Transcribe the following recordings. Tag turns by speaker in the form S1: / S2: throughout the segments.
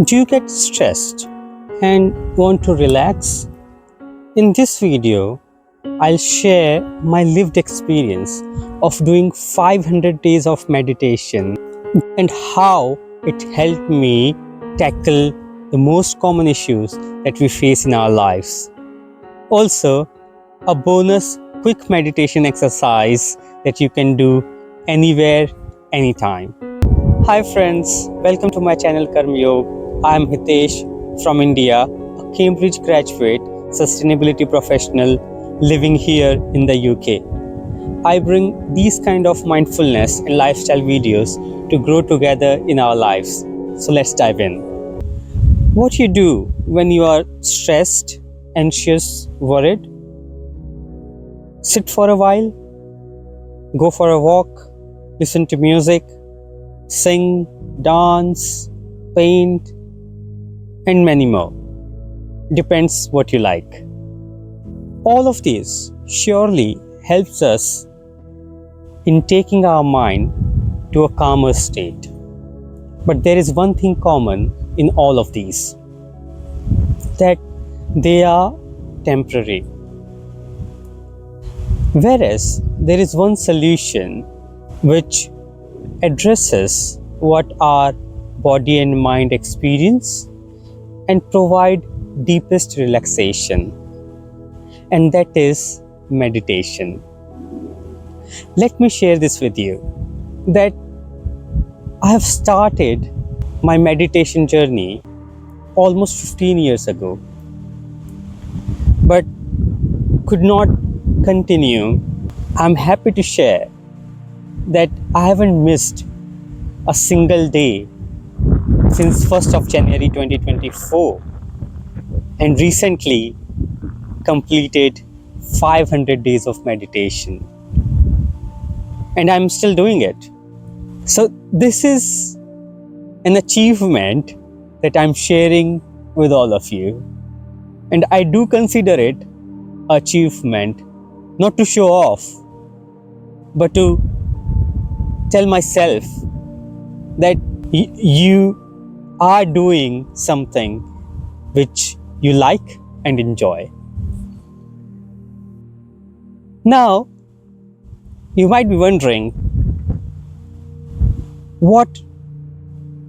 S1: Do you get stressed and want to relax? In this video, I'll share my lived experience of doing 500 days of meditation and how it helped me tackle the most common issues that we face in our lives. Also, a bonus quick meditation exercise that you can do anywhere, anytime. Hi friends, welcome to my channel Karma Yoga. I am Hitesh from India, a Cambridge graduate, sustainability professional living here in the UK. I bring these kind of mindfulness and lifestyle videos to grow together in our lives. So let's dive in. What you do when you are stressed, anxious, worried? Sit for a while, go for a walk, listen to music, sing, dance, paint, and many more. Depends what you like. All of this surely helps us in taking our mind to a calmer state. But there is one thing common in all of these, that they are temporary. Whereas there is one solution which addresses what our body and mind experience and provide deepest relaxation, and that is meditation. Let me share this with you, that I have started my meditation journey almost 15 years ago, but could not continue. I'm happy to share that I haven't missed a single day since 1st of January 2024, and recently completed 500 days of meditation, and I'm still doing it. So this is an achievement that I'm sharing with all of you, and I do consider it achievement, not to show off, but to tell myself that you are doing something which you like and enjoy. Now, you might be wondering what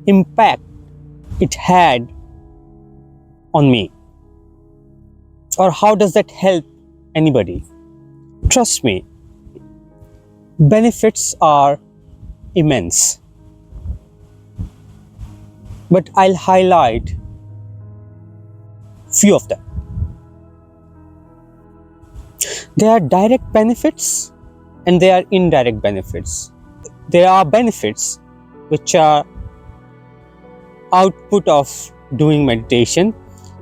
S1: impact it had on me, or how does that help anybody. Trust me, benefits are immense, but I'll highlight few of them. There are direct benefits and there are indirect benefits. There are benefits which are output of doing meditation,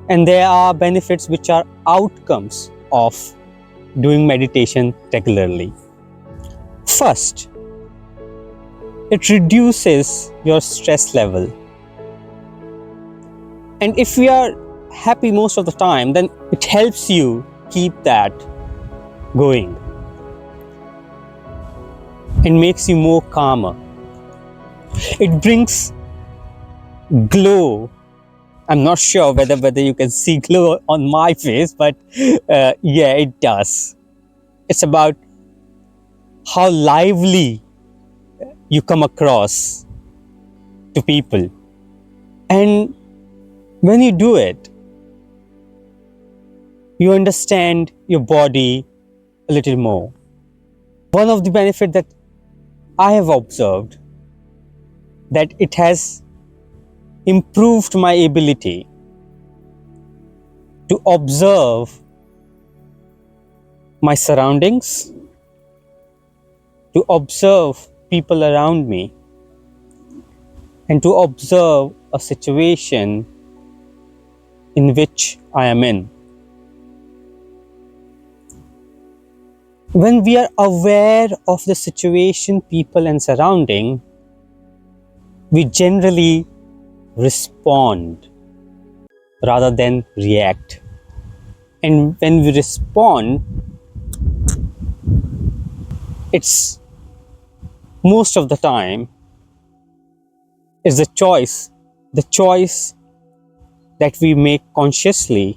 S1: and there are benefits which are outcomes of doing meditation regularly. First, it reduces your stress level. And if we are happy most of the time, then it helps you keep that going and makes you more calmer. It brings glow. I'm not sure whether you can see glow on my face, but yeah, it does. It's about how lively you come across to people. And when you do it, you understand your body a little more. One of the benefits that I have observed, that it has improved my ability to observe my surroundings, to observe people around me, and to observe a situation in which I am in. When we are aware of the situation, people and surrounding, we generally respond rather than react. And when we respond, it's most of the time is the choice that we make consciously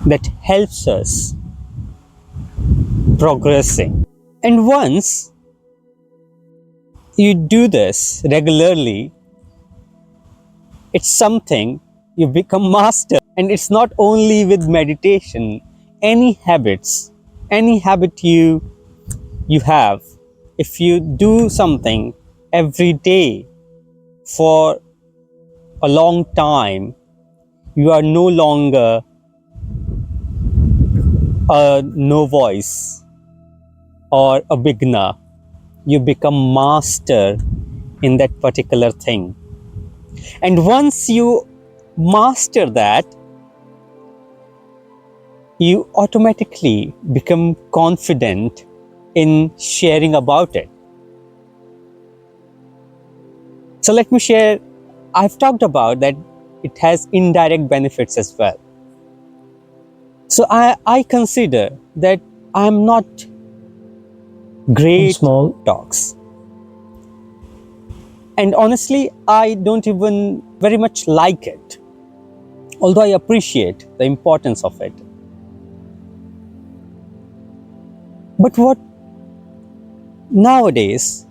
S1: that helps us progressing. And once you do this regularly, it's something you become master. And it's not only with meditation, any habits, any habit you have, if you do something every day for a long time, you are no longer a novice or a beginner. You become master in that particular thing. And once you master that, you automatically become confident in sharing about it. So let me share, I've talked about that it has indirect benefits as well. So I consider that I'm not great small talks. And honestly, I don't even very much like it, although I appreciate the importance of it. But what nowadays,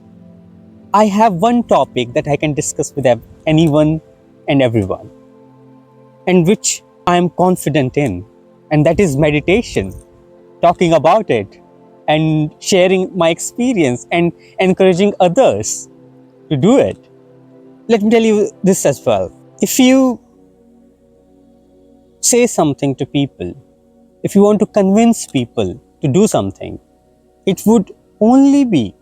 S1: I have one topic that I can discuss with anyone and everyone, and which I am confident in, and that is meditation, talking about it and sharing my experience and encouraging others to do it. Let me tell you this as well. If you say something to people, if you want to convince people to do something, it would only be,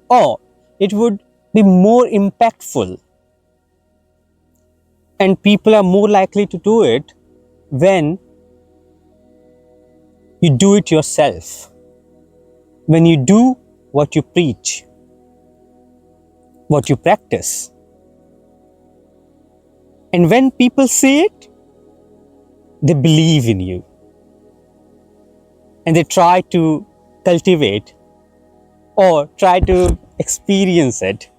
S1: or it would be more impactful, and people are more likely to do it when you do it yourself, when you do what you preach, what you practice. And when people see it, they believe in you and they try to cultivate or try to experience it.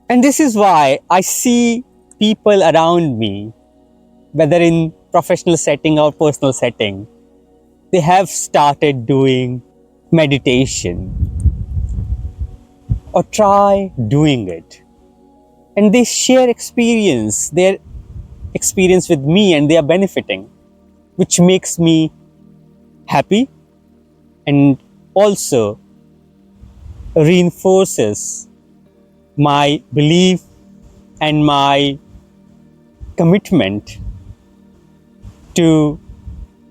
S1: And this is why I see people around me, whether in professional setting or personal setting, they have started doing meditation or try doing it. And they share their experience with me, and they are benefiting, which makes me happy and also reinforces my belief and my commitment to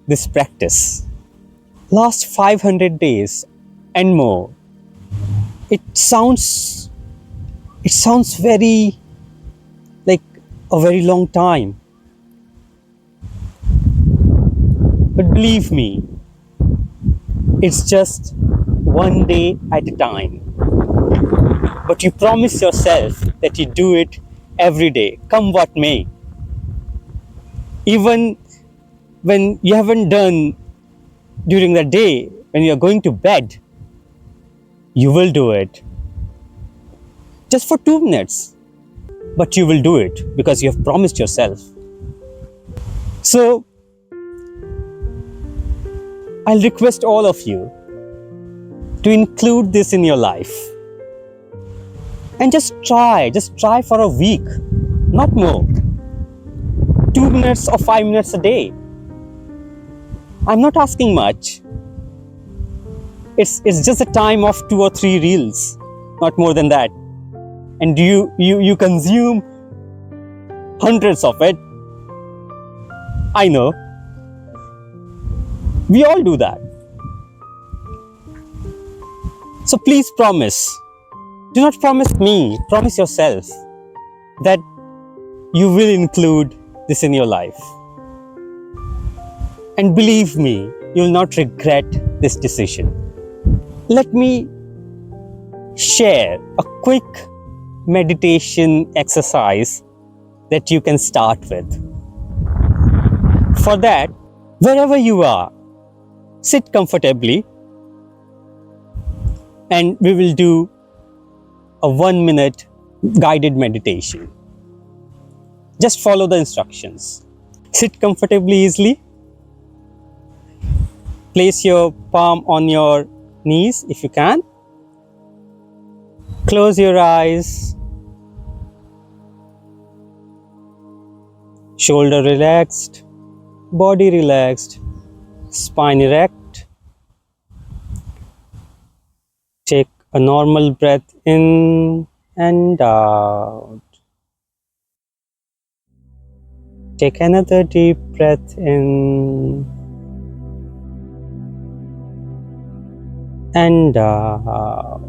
S1: this practice. Last 500 days and more. It sounds very like a very long time. But believe me, it's just one day at a time. But you promise yourself that you do it every day, come what may. Even when you haven't done during the day, when you're going to bed, you will do it. Just for 2 minutes. But you will do it because you have promised yourself. So, I'll request all of you to include this in your life. And just try for a week, not more. 2 minutes or 5 minutes a day. I'm not asking much. It's just a time of 2 or 3 reels, not more than that. And you consume hundreds of it. I know. We all do that. So please promise. Do not promise me, promise yourself that you will include this in your life. And believe me, you will not regret this decision. Let me share a quick meditation exercise that you can start with. For that, wherever you are, sit comfortably, and we will do a 1 minute guided meditation. Just follow the instructions. Sit comfortably easily. Place your palm on your knees if you can. Close your eyes. Shoulder relaxed, body relaxed, spine erect. Take a normal breath in and out. Take another deep breath in and out.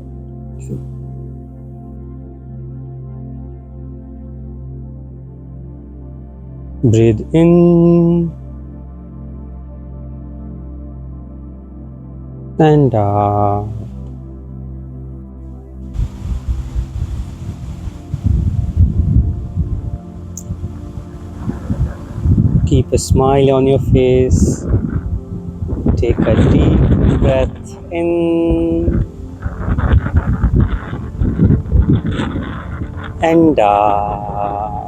S1: Breathe in and out. Keep a smile on your face. Take a deep breath in and out.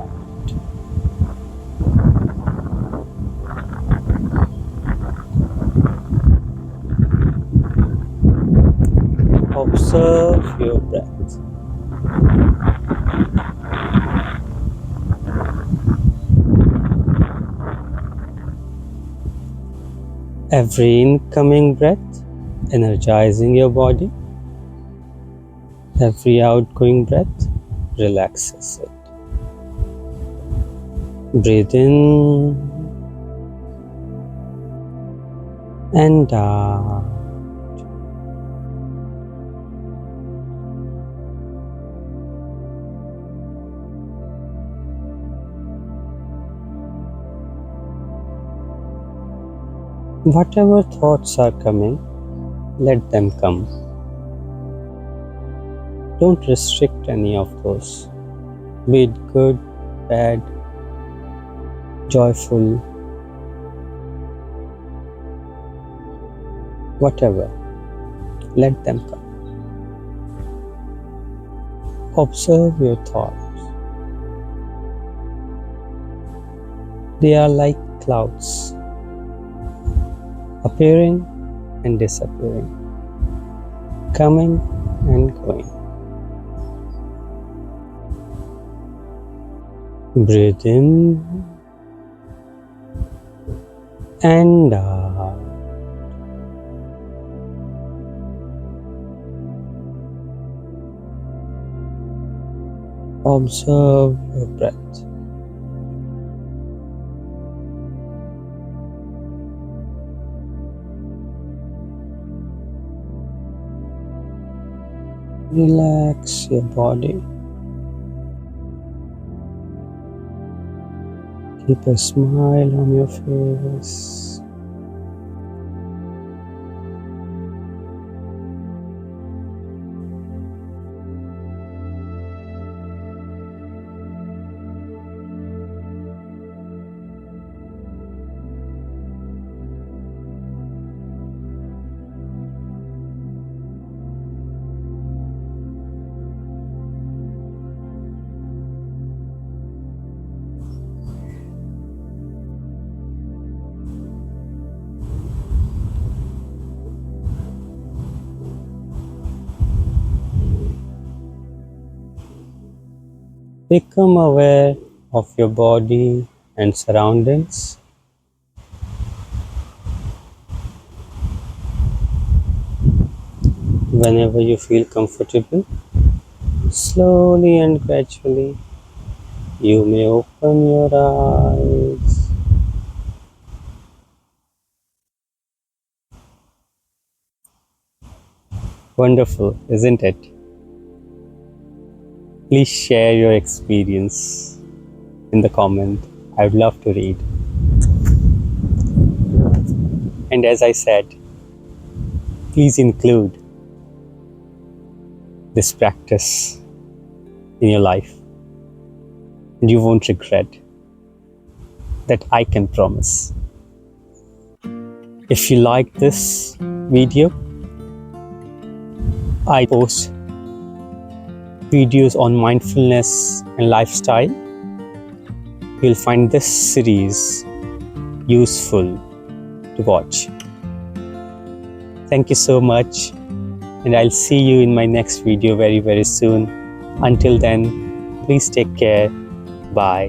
S1: Observe your breath. Every incoming breath energizing your body. Every outgoing breath relaxes it. Breathe in and out. Whatever thoughts are coming, let them come. Don't restrict any of those. Be it good, bad, joyful, whatever. Let them come. Observe your thoughts. They are like clouds, appearing and disappearing, coming and going. Breathe in and out. Observe your breath. Relax your body. Keep a smile on your face. Become aware of your body and surroundings. Whenever you feel comfortable, slowly and gradually, you may open your eyes. Wonderful, isn't it? Please share your experience in the comment. I would love to read. And as I said, please include this practice in your life. And you won't regret. That I can promise. If you like this video, I post videos on mindfulness and lifestyle, you'll find this series useful to watch. Thank you so much, and I'll see you in my next video very, very soon. Until then, please take care. Bye.